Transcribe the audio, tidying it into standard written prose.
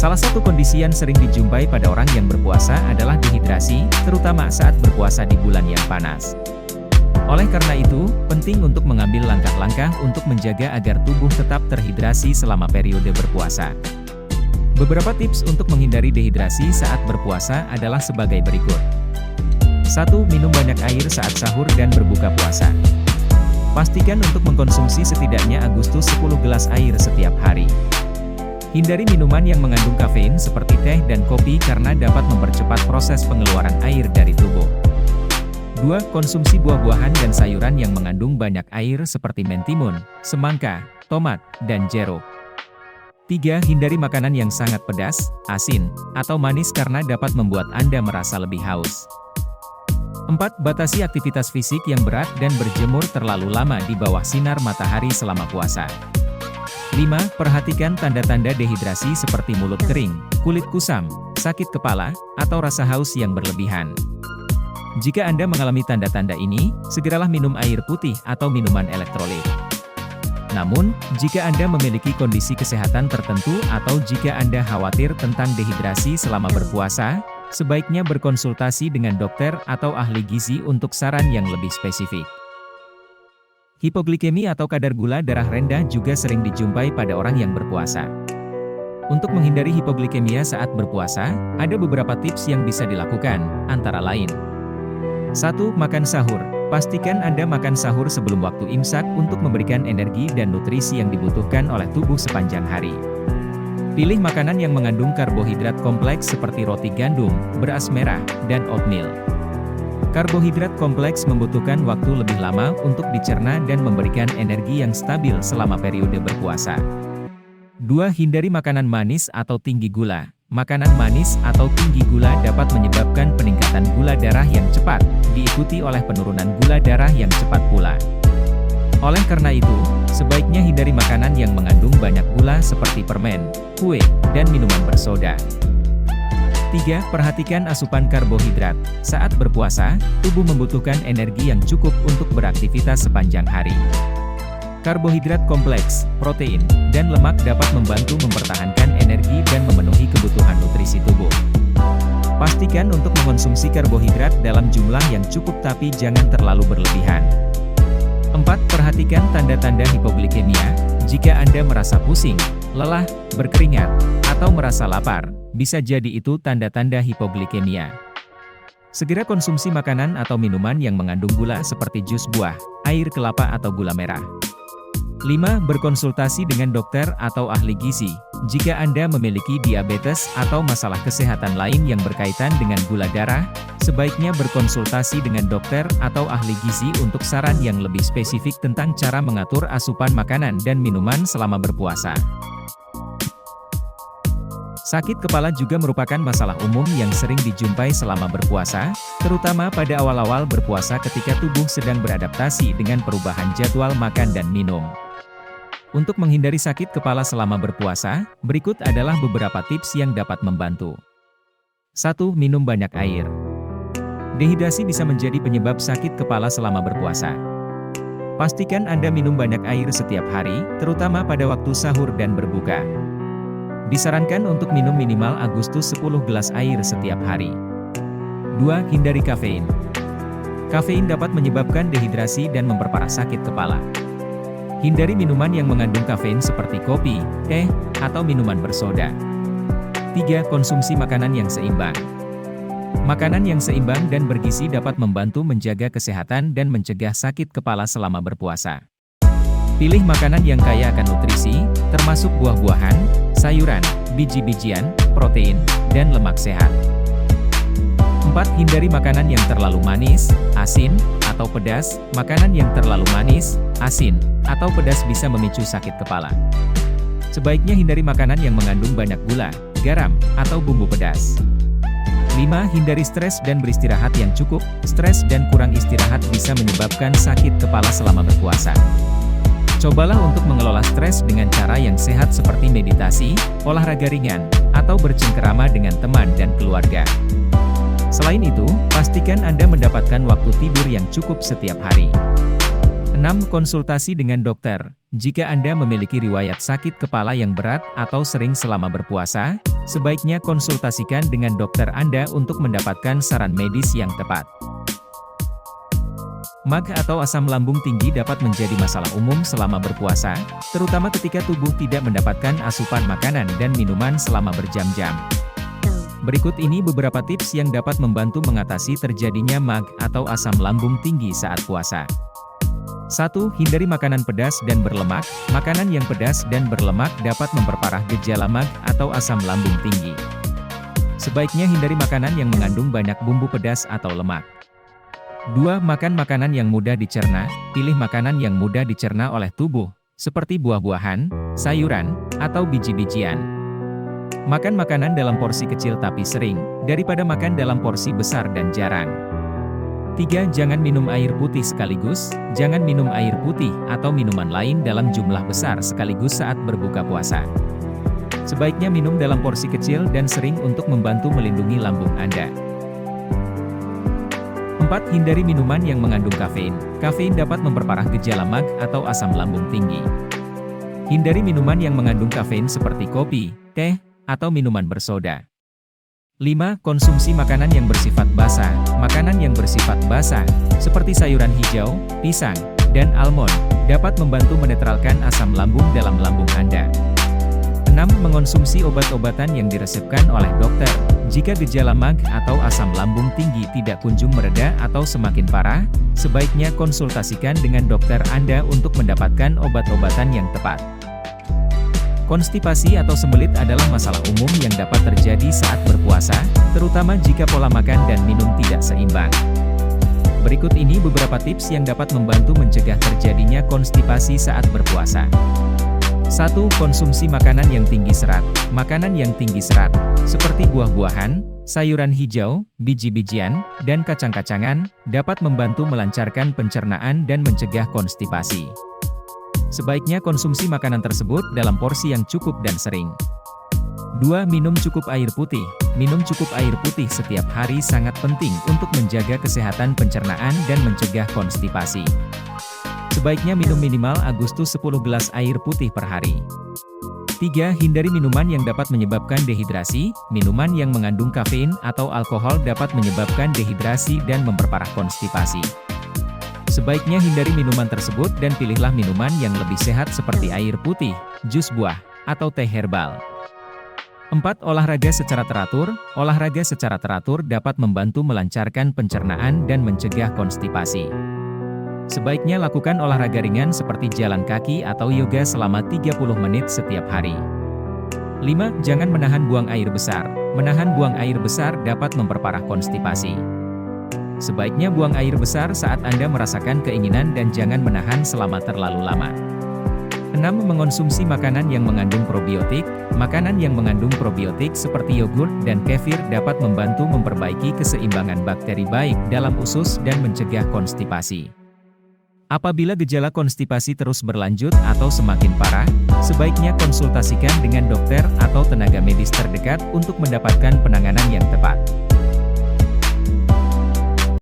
Salah satu kondisi yang sering dijumpai pada orang yang berpuasa adalah dehidrasi, terutama saat berpuasa di bulan yang panas. Oleh karena itu, penting untuk mengambil langkah-langkah untuk menjaga agar tubuh tetap terhidrasi selama periode berpuasa. Beberapa tips untuk menghindari dehidrasi saat berpuasa adalah sebagai berikut. 1. Minum banyak air saat sahur dan berbuka puasa. Pastikan untuk mengkonsumsi setidaknya 10 gelas air setiap hari. Hindari minuman yang mengandung kafein seperti teh dan kopi karena dapat mempercepat proses pengeluaran air dari tubuh. 2. Konsumsi buah-buahan dan sayuran yang mengandung banyak air seperti mentimun, semangka, tomat, dan jeruk. 3. Hindari makanan yang sangat pedas, asin, atau manis karena dapat membuat Anda merasa lebih haus. 4. Batasi aktivitas fisik yang berat dan berjemur terlalu lama di bawah sinar matahari selama puasa. 5. Perhatikan tanda-tanda dehidrasi seperti mulut kering, kulit kusam, sakit kepala, atau rasa haus yang berlebihan. Jika Anda mengalami tanda-tanda ini, segeralah minum air putih atau minuman elektrolit. Namun, jika Anda memiliki kondisi kesehatan tertentu atau jika Anda khawatir tentang dehidrasi selama berpuasa, sebaiknya berkonsultasi dengan dokter atau ahli gizi untuk saran yang lebih spesifik. Hipoglikemi atau kadar gula darah rendah juga sering dijumpai pada orang yang berpuasa. Untuk menghindari hipoglikemia saat berpuasa, ada beberapa tips yang bisa dilakukan, antara lain. 1. Makan sahur. Pastikan Anda makan sahur sebelum waktu imsak untuk memberikan energi dan nutrisi yang dibutuhkan oleh tubuh sepanjang hari. Pilih makanan yang mengandung karbohidrat kompleks seperti roti gandum, beras merah, dan oatmeal. Karbohidrat kompleks membutuhkan waktu lebih lama untuk dicerna dan memberikan energi yang stabil selama periode berpuasa. 2. Hindari makanan manis atau tinggi gula. Makanan manis atau tinggi gula dapat menyebabkan peningkatan gula darah yang cepat, diikuti oleh penurunan gula darah yang cepat pula. Oleh karena itu, sebaiknya hindari makanan yang mengandung banyak gula seperti permen, kue, dan minuman bersoda. 3. Perhatikan asupan karbohidrat. Saat berpuasa, tubuh membutuhkan energi yang cukup untuk beraktivitas sepanjang hari. Karbohidrat kompleks, protein, dan lemak dapat membantu mempertahankan energi dan memenuhi kebutuhan nutrisi tubuh. Pastikan untuk mengonsumsi karbohidrat dalam jumlah yang cukup tapi jangan terlalu berlebihan. 4. Perhatikan tanda-tanda hipoglikemia. Jika Anda merasa pusing, lelah, berkeringat, atau merasa lapar, bisa jadi itu tanda-tanda hipoglikemia. Segera konsumsi makanan atau minuman yang mengandung gula seperti jus buah, air kelapa atau gula merah. 5. Berkonsultasi dengan dokter atau ahli gizi. Jika Anda memiliki diabetes atau masalah kesehatan lain yang berkaitan dengan gula darah, sebaiknya berkonsultasi dengan dokter atau ahli gizi untuk saran yang lebih spesifik tentang cara mengatur asupan makanan dan minuman selama berpuasa. Sakit kepala juga merupakan masalah umum yang sering dijumpai selama berpuasa, terutama pada awal-awal berpuasa ketika tubuh sedang beradaptasi dengan perubahan jadwal makan dan minum. Untuk menghindari sakit kepala selama berpuasa, berikut adalah beberapa tips yang dapat membantu. 1. Minum banyak air. Dehidrasi bisa menjadi penyebab sakit kepala selama berpuasa. Pastikan Anda minum banyak air setiap hari, terutama pada waktu sahur dan berbuka. Disarankan untuk minum minimal 10 gelas air setiap hari. 2. Hindari kafein. Kafein dapat menyebabkan dehidrasi dan memperparah sakit kepala. Hindari minuman yang mengandung kafein seperti kopi, teh, atau minuman bersoda. 3. Konsumsi makanan yang seimbang. Makanan yang seimbang dan bergizi dapat membantu menjaga kesehatan dan mencegah sakit kepala selama berpuasa. Pilih makanan yang kaya akan nutrisi, termasuk buah-buahan, sayuran, biji-bijian, protein, dan lemak sehat. 4. Hindari makanan yang terlalu manis, asin, atau pedas. Makanan yang terlalu manis, asin, atau pedas bisa memicu sakit kepala. Sebaiknya hindari makanan yang mengandung banyak gula, garam, atau bumbu pedas. 5. Hindari stres dan beristirahat yang cukup. Stres dan kurang istirahat bisa menyebabkan sakit kepala selama berpuasa. Cobalah untuk mengelola stres dengan cara yang sehat seperti meditasi, olahraga ringan, atau bercengkerama dengan teman dan keluarga. Selain itu, pastikan Anda mendapatkan waktu tidur yang cukup setiap hari. 6. Konsultasi dengan dokter. Jika Anda memiliki riwayat sakit kepala yang berat atau sering selama berpuasa, sebaiknya konsultasikan dengan dokter Anda untuk mendapatkan saran medis yang tepat. MAG atau asam lambung tinggi dapat menjadi masalah umum selama berpuasa, terutama ketika tubuh tidak mendapatkan asupan makanan dan minuman selama berjam-jam. Berikut ini beberapa tips yang dapat membantu mengatasi terjadinya MAG atau asam lambung tinggi saat puasa. 1. Hindari makanan pedas dan berlemak. Makanan yang pedas dan berlemak dapat memperparah gejala MAG atau asam lambung tinggi. Sebaiknya hindari makanan yang mengandung banyak bumbu pedas atau lemak. 2. Makan makanan yang mudah dicerna. Pilih makanan yang mudah dicerna oleh tubuh, seperti buah-buahan, sayuran, atau biji-bijian. Makan makanan dalam porsi kecil tapi sering, daripada makan dalam porsi besar dan jarang. 3. Jangan minum air putih sekaligus. Jangan minum air putih atau minuman lain dalam jumlah besar sekaligus saat berbuka puasa. Sebaiknya minum dalam porsi kecil dan sering untuk membantu melindungi lambung Anda. 4. Hindari minuman yang mengandung kafein. Kafein dapat memperparah gejala MAG atau asam lambung tinggi. Hindari minuman yang mengandung kafein seperti kopi, teh, atau minuman bersoda. 5. Konsumsi makanan yang bersifat basah. Makanan yang bersifat basah, seperti sayuran hijau, pisang, dan almond, dapat membantu menetralkan asam lambung dalam lambung Anda. 6. Mengonsumsi obat-obatan yang diresepkan oleh dokter. Jika gejala MAG atau asam lambung tinggi tidak kunjung mereda atau semakin parah, sebaiknya konsultasikan dengan dokter Anda untuk mendapatkan obat-obatan yang tepat. Konstipasi atau sembelit adalah masalah umum yang dapat terjadi saat berpuasa, terutama jika pola makan dan minum tidak seimbang. Berikut ini beberapa tips yang dapat membantu mencegah terjadinya konstipasi saat berpuasa. 1. Konsumsi makanan yang tinggi serat. Makanan yang tinggi serat, seperti buah-buahan, sayuran hijau, biji-bijian, dan kacang-kacangan, dapat membantu melancarkan pencernaan dan mencegah konstipasi. Sebaiknya konsumsi makanan tersebut dalam porsi yang cukup dan sering. 2. Minum cukup air putih. Minum cukup air putih setiap hari sangat penting untuk menjaga kesehatan pencernaan dan mencegah konstipasi. Sebaiknya minum minimal Agustus 10 gelas air putih per hari. 3. Hindari minuman yang dapat menyebabkan dehidrasi. Minuman yang mengandung kafein atau alkohol dapat menyebabkan dehidrasi dan memperparah konstipasi. Sebaiknya hindari minuman tersebut dan pilihlah minuman yang lebih sehat seperti air putih, jus buah, atau teh herbal. 4. Olahraga secara teratur. Olahraga secara teratur dapat membantu melancarkan pencernaan dan mencegah konstipasi. Sebaiknya lakukan olahraga ringan seperti jalan kaki atau yoga selama 30 menit setiap hari. 5. Jangan menahan buang air besar. Menahan buang air besar dapat memperparah konstipasi. Sebaiknya buang air besar saat Anda merasakan keinginan dan jangan menahan selama terlalu lama. 6. Mengonsumsi makanan yang mengandung probiotik. Makanan yang mengandung probiotik seperti yogurt dan kefir dapat membantu memperbaiki keseimbangan bakteri baik dalam usus dan mencegah konstipasi. Apabila gejala konstipasi terus berlanjut atau semakin parah, sebaiknya konsultasikan dengan dokter atau tenaga medis terdekat untuk mendapatkan penanganan yang tepat.